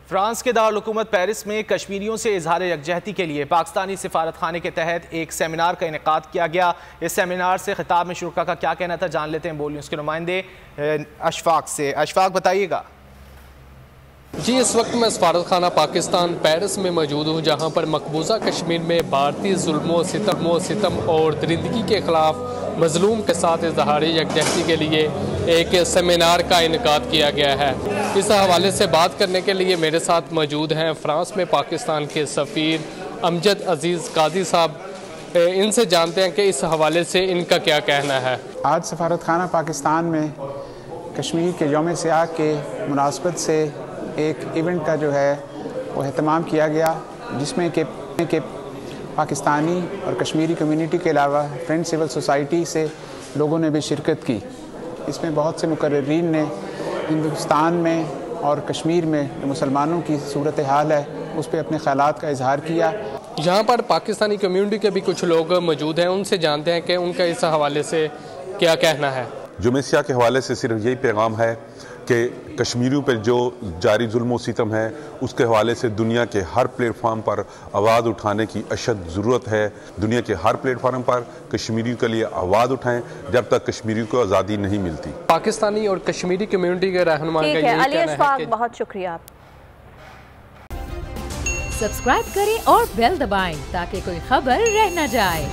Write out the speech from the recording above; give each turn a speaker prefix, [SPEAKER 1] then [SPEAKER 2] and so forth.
[SPEAKER 1] France کے دارالحکومت Paris میں کشمیریوں سے اظہار یکجہتی کے لیے پاکستانی سفارت خانے کے تحت ایک سیمینار کا انعقاد کیا گیا۔ اس سیمینار سے خطاب میں شرکا کا کیا کہنا تھا، جان لیتے ہیں بول نیوز کے نمائندے اشفاق سے۔ اشفاق بتائیے گا۔
[SPEAKER 2] جی، اس وقت میں سفارت خانہ پاکستان پیرس میں موجود ہوں، جہاں پر مقبوضہ کشمیر میں بھارتی ظلم و ستم اور درندگی کے خلاف مظلوم کے ساتھ اظہار یکجہتی کے لیے ایک سیمینار کا انعقاد کیا گیا ہے۔ اس حوالے سے بات کرنے کے لیے میرے ساتھ موجود ہیں فرانس میں پاکستان کے سفیر امجد عزیز قاضی صاحب۔ ان سے جانتے ہیں کہ اس حوالے سے ان کا کیا کہنا ہے۔
[SPEAKER 3] آج سفارت خانہ پاکستان میں کشمیر کے یوم سیاہ کے مناسبت سے ایک ایونٹ کا جو ہے وہ اہتمام کیا گیا، جس میں کہ پاکستانی اور کشمیری کمیونٹی کے علاوہ فرینڈ سول سوسائٹی سے لوگوں نے بھی شرکت کی۔ اس میں بہت سے مقررین نے ہندوستان میں اور کشمیر میں جو مسلمانوں کی صورتحال ہے اس پہ اپنے خیالات کا اظہار کیا۔
[SPEAKER 2] یہاں پر پاکستانی کمیونٹی کے بھی کچھ لوگ موجود ہیں، ان سے جانتے ہیں کہ ان کا اس حوالے سے کیا کہنا ہے۔
[SPEAKER 4] یوم سیاہ کے حوالے سے صرف یہی پیغام ہے کہ کشمیریوں پر جو جاری ظلم و ستم ہے اس کے حوالے سے دنیا کے ہر پلیٹ فارم پر آواز اٹھانے کی اشد ضرورت ہے۔ دنیا کے ہر پلیٹ فارم پر کشمیریوں کے لیے آواز اٹھائیں جب تک کشمیریوں کو آزادی نہیں ملتی۔
[SPEAKER 2] پاکستانی اور کشمیری کمیونٹی کے رہنما کا یہی کہنا ہے کہ
[SPEAKER 5] بہت شکریہ آپ۔
[SPEAKER 6] سبسکرائب کریں اور بیل دبائیں تاکہ کوئی خبر رہ نہ جائے۔